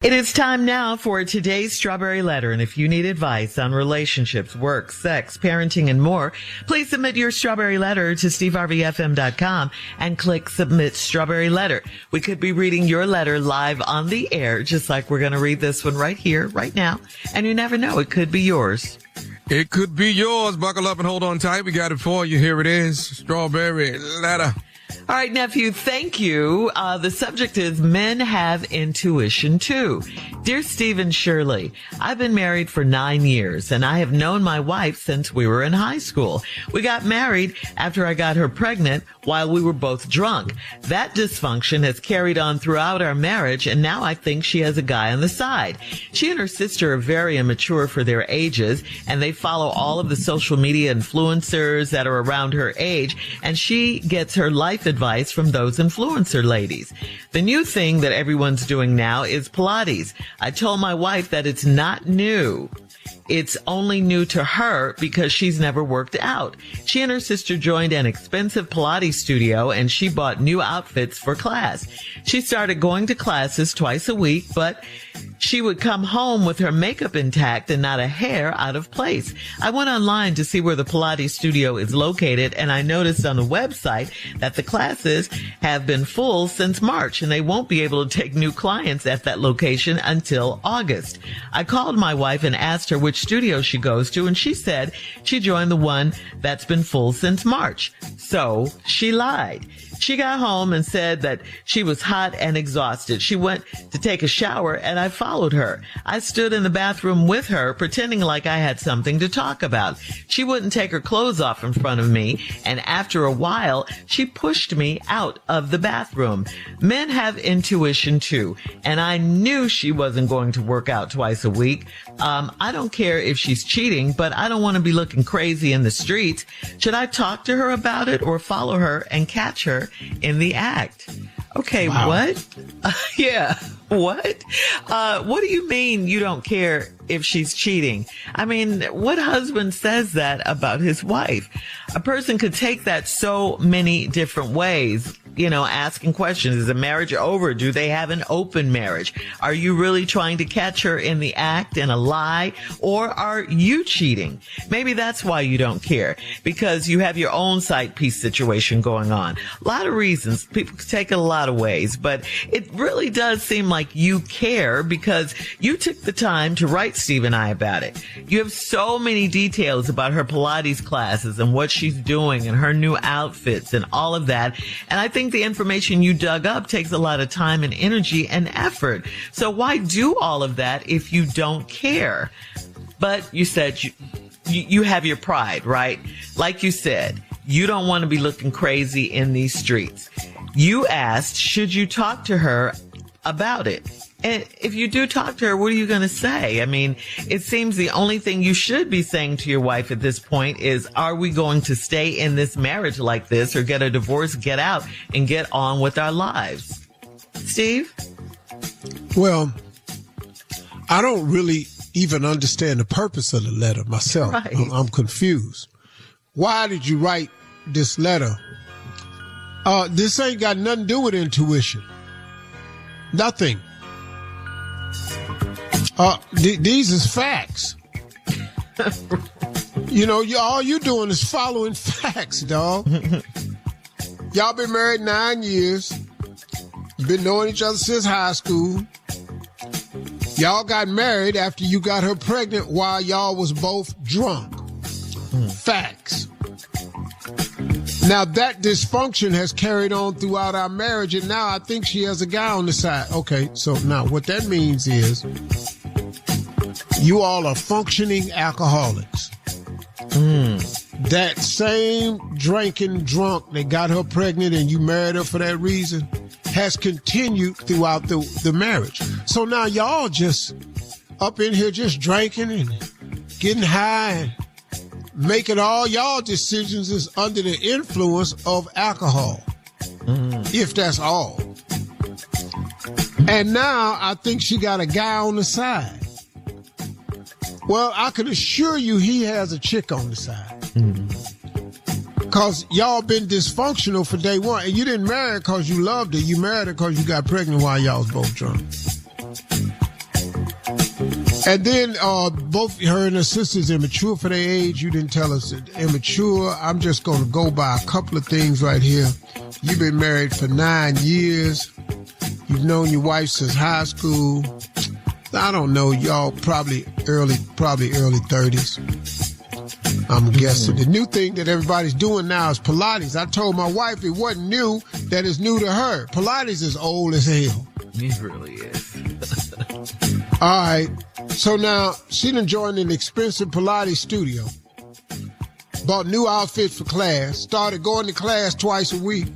It is time now for today's Strawberry Letter, and if you need advice on relationships, work, sex, parenting, and more, please submit your Strawberry Letter to steveharveyfm.com and click Submit Strawberry Letter. We could be reading your letter live on the air, just like we're going to read this one right here, right now, and you never know, it could be yours. It could be yours. Buckle up and hold on tight. We got it for you. Here it is, Strawberry Letter. All right, nephew, thank you. The subject is Men Have Intuition Too. Dear Steve and Shirley, I've been married for 9 years, and I have known my wife since we were in high school. We got married after I got her pregnant while we were both drunk. That dysfunction has carried on throughout our marriage, and now I think she has a guy on the side. She and her sister are very immature for their ages, and they follow all of the social media influencers that are around her age, and she gets her life advice from those influencer ladies. The new thing that everyone's doing now is Pilates. I told my wife that it's not new. It's only new to her because she's never worked out. She and her sister joined an expensive Pilates studio and she bought new outfits for class. She started going to classes twice a week, but she would come home with her makeup intact and not a hair out of place. I went online to see where the Pilates studio is located, and I noticed on the website that the classes have been full since March, and they won't be able to take new clients at that location until August. I called my wife and asked her which studio she goes to, and she said she joined the one that's been full since March. So she lied. She got home and said that she was hot and exhausted. She went to take a shower and I followed her. I stood in the bathroom with her, pretending like I had something to talk about. She wouldn't take her clothes off in front of me, and after a while, she pushed me out of the bathroom. Men have intuition too, and I knew she wasn't going to work out twice a week. I don't care if she's cheating, but I don't want to be looking crazy in the streets. Should I talk to her about it or follow her and catch her in the act? Okay, wow. What? Yeah, what? What do you mean you don't care if she's cheating? I mean, what husband says that about his wife? A person could take that so many different ways. You know, asking questions. Is the marriage over? Do they have an open marriage? Are you really trying to catch her in the act and a lie? Or are you cheating? Maybe that's why you don't care, because you have your own side piece situation going on. A lot of reasons. People can take it a lot of ways, but it really does seem like you care because you took the time to write Steve and I about it. You have so many details about her Pilates classes and what she's doing and her new outfits and all of that. And I think the information you dug up takes a lot of time and energy and effort. So why do all of that if you don't care? But you said you have your pride, right? Like you said, you don't want to be looking crazy in these streets. You asked, should you talk to her about it? And if you do talk to her, what are you going to say? I mean, it seems the only thing you should be saying to your wife at this point is, are we going to stay in this marriage like this or get a divorce, get out, and get on with our lives? Steve? Well, I don't really even understand the purpose of the letter myself. Right. I'm confused. Why did you write this letter? This ain't got nothing to do with intuition. Nothing. These is facts. You know, all you doing is following facts, dog. Y'all been married 9 years. Been knowing each other since high school. Y'all got married after you got her pregnant while y'all was both drunk. Facts. Now that dysfunction has carried on throughout our marriage, and now I think she has a guy on the side. Okay, so now what that means is you all are functioning alcoholics. That same drinking drunk that got her pregnant and you married her for that reason has continued throughout the marriage. So now y'all just up in here just drinking and getting high and making all y'all decisions is under the influence of alcohol. If that's all. And now I think she got a guy on the side. Well, I can assure you he has a chick on the side. Because y'all been dysfunctional for day one. And you didn't marry her because you loved her. You married her because you got pregnant while y'all was both drunk. And then both her and her sisters immature for their age. You didn't tell us immature. I'm just going to go by a couple of things right here. You've been married for 9 years. You've known your wife since high school. I don't know, y'all probably early 30s. I'm guessing. The new thing that everybody's doing now is Pilates. I told my wife it wasn't new, that it's new to her. Pilates is old as hell. It really is. All right. So now she done joined an expensive Pilates studio. Bought new outfits for class. Started going to class twice a week.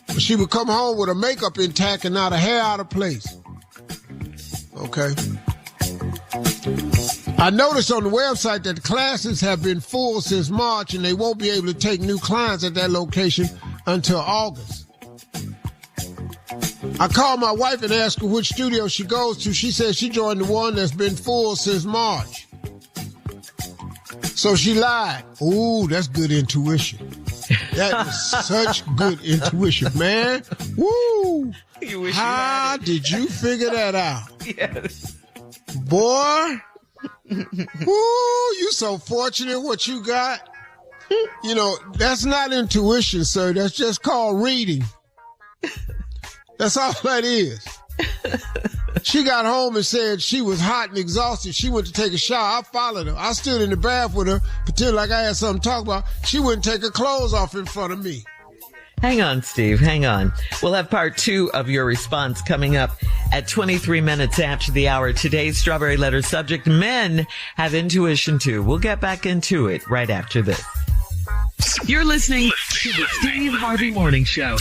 But she would come home with her makeup intact and not a hair out of place. Okay. I noticed on the website that the classes have been full since March and they won't be able to take new clients at that location until August. I called my wife and asked her which studio she goes to. She said she joined the one that's been full since March. So she lied. Ooh, that's good intuition. That is such good intuition, man. Woo! How did you figure that out? Yes. Boy. Woo, you so fortunate what you got. You know, that's not intuition, sir. That's just called reading. That's all that is. She got home and said she was hot and exhausted. She went to take a shower. I followed her. I stood in the bath with her, pretending like I had something to talk about. She wouldn't take her clothes off in front of me. Hang on, Steve. Hang on. We'll have part 2 of your response coming up at 23 minutes after the hour. Today's Strawberry Letter subject, men have intuition too. We'll get back into it right after this. You're listening to the Steve Harvey Morning Show.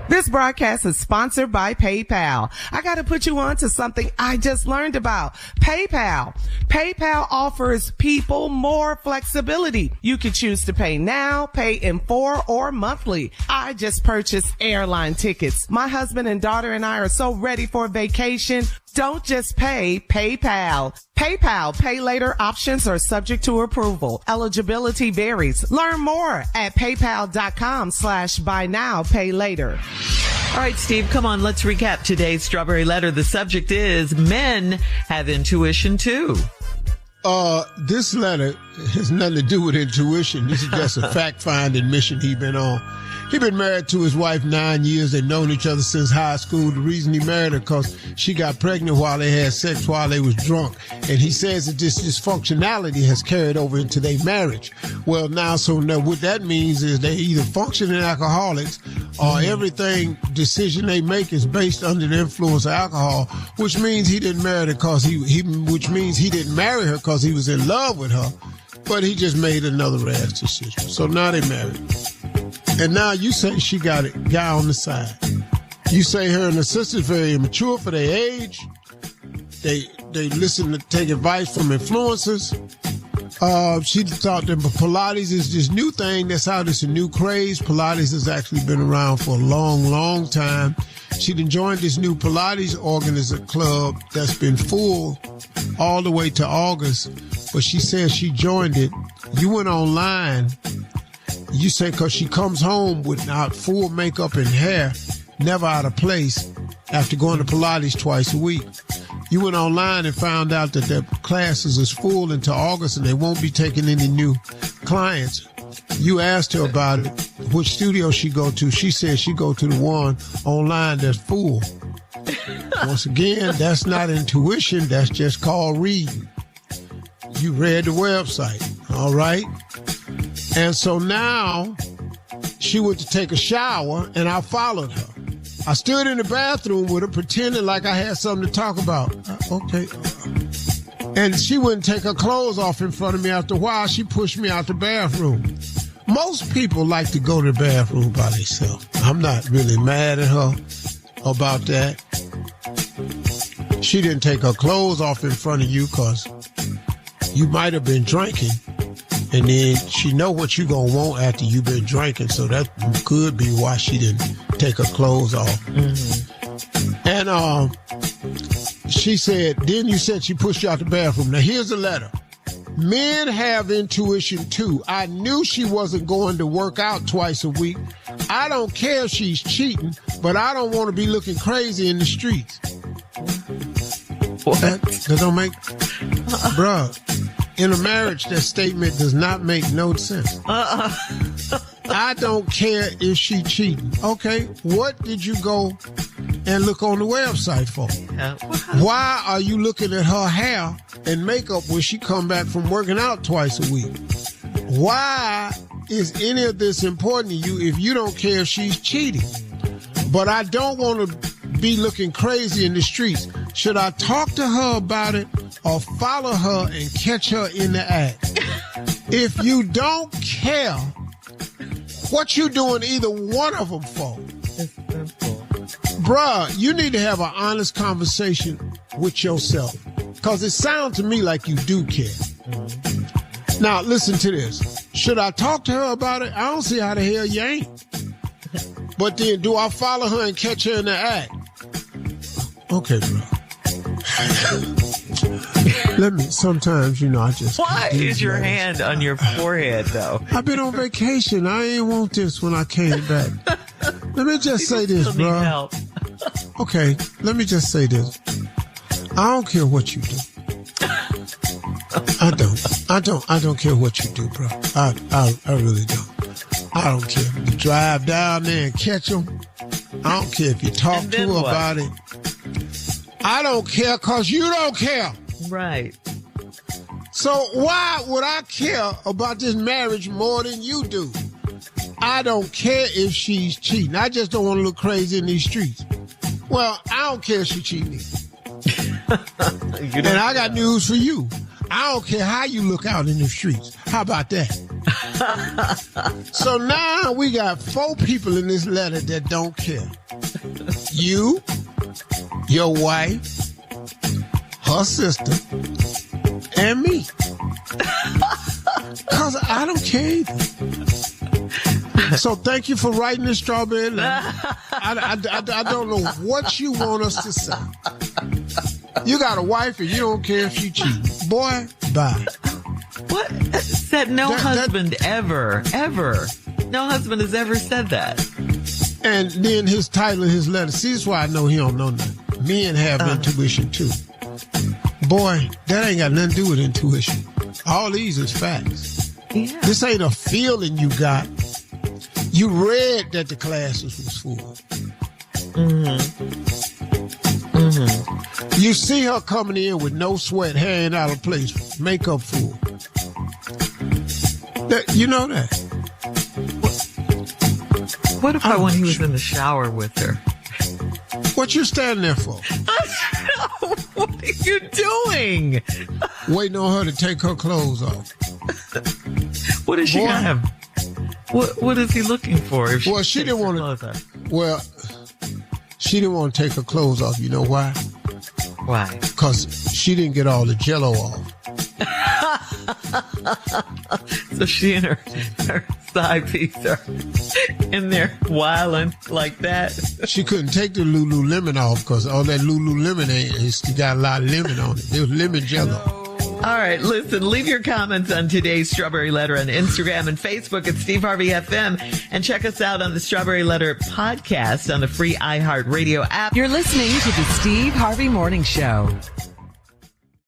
This broadcast is sponsored by PayPal. I got to put you on to something I just learned about. PayPal. PayPal offers people more flexibility. You can choose to pay now, pay in 4 or monthly. I just purchased airline tickets. My husband and daughter and I are so ready for a vacation. Don't just pay, PayPal. PayPal pay later options are subject to approval. Eligibility varies. Learn more at paypal.com/buy now, pay later. All right, Steve, come on. Let's recap today's Strawberry Letter. The subject is men have intuition too. This letter has nothing to do with intuition. This is just a fact-finding mission he's been on. He's been married to his wife 9 years. They've known each other since high school. The reason he married her because she got pregnant while they had sex while they was drunk. And he says that this dysfunctionality has carried over into their marriage. Well, now what that means is they either functioning alcoholics or everything decision they make is based under the influence of alcohol, which means he didn't marry her because which means he didn't marry her because he was in love with her, but he just made another rash decision. So now they married. And now you say she got a guy on the side. You say her and her sister's very immature for their age. They listen to take advice from influencers. She thought that Pilates is this new thing. That's how this a new craze. Pilates has actually been around for a long, long time. She'd joined this new Pilates organizer club that's been full all the way to August. But she says she joined it. You went online. You say because she comes home without full makeup and hair, never out of place, after going to Pilates twice a week. You went online and found out that their classes is full until August and they won't be taking any new clients. You asked her about it, which studio she go to. She said she go to the one online that's full. Once again, that's not intuition. That's just called reading. You read the website, all right? And so now she went to take a shower and I followed her. I stood in the bathroom with her pretending like I had something to talk about. Okay. And she wouldn't take her clothes off in front of me. After a while, she pushed me out the bathroom. Most people like to go to the bathroom by themselves. I'm not really mad at her about that. She didn't take her clothes off in front of you because you might have been drinking. And then she know what you gonna want after you been drinking, so that could be why she didn't take her clothes off. Mm-hmm. And she said, then you said she pushed you out the bathroom. Now here's the letter. Men have intuition too. I knew she wasn't going to work out twice a week. I don't care if she's cheating. but I don't want to be looking crazy in the streets. What? That don't make, bruh, in a marriage, that statement does not make no sense. I don't care if she cheating. Okay, what did you go and look on the website for? Why are you looking at her hair and makeup when she come back from working out twice a week? Why is any of this important to you if you don't care if she's cheating? But I don't want to be looking crazy in the streets. Should I talk to her about it or follow her and catch her in the act? If you don't care, what you doing either one of them for? Bruh, you need to have an honest conversation with yourself. Because it sounds to me like you do care. Now, listen to this. Should I talk to her about it? I don't see how the hell you ain't. But then, do I follow her and catch her in the act? Okay, bro. Sometimes, I just... Why is your hand on your forehead, though? I've been on vacation. I ain't want this when I came back. Let me just say this, bro. Help. Okay, let me just say this. I don't care what you do. I don't care what you do, bro. I really don't. I don't care if you drive down there and catch them. I don't care if you talk to her about it. I don't care because you don't care. Right. So why would I care about this marriage more than you do? I don't care if she's cheating. I just don't want to look crazy in these streets. Well, I don't care if she's cheating. And I got news for you. I don't care how you look out in the streets. How about that? So now we got 4 people in this letter that don't care. You, your wife, her sister, and me. Because I don't care either. So thank you for writing this strawberry letter. I don't know what you want us to say. You got a wife and you don't care if she cheats. Boy, bye. What? Said no husband ever. No husband has ever said that. And then his title of his letter. See, this is why I know he don't know nothing. Men have intuition too. Boy, that ain't got nothing to do with intuition. All these is facts. Yeah. This ain't a feeling you got. You read that the classes was full. You see her coming in with no sweat, hair ain't out of place, makeup full. You know that. What about when he was in the shower with her? What you standing there for? What are you doing? Waiting on her to take her clothes off. What is she gonna have? What is he looking for? If she didn't want to. Well, she didn't want to take her clothes off. You know why? Why? Because she didn't get all the Jell-O off. So she and her side piece are in there wilding like that. She couldn't take the Lululemon off because all that Lululemon it's got a lot of lemon on it. There was lemon Jell-O. All right, listen, leave your comments on today's Strawberry Letter on Instagram and Facebook at Steve Harvey FM, and check us out on the Strawberry Letter podcast on the free iHeartRadio app. You're listening to the Steve Harvey Morning Show.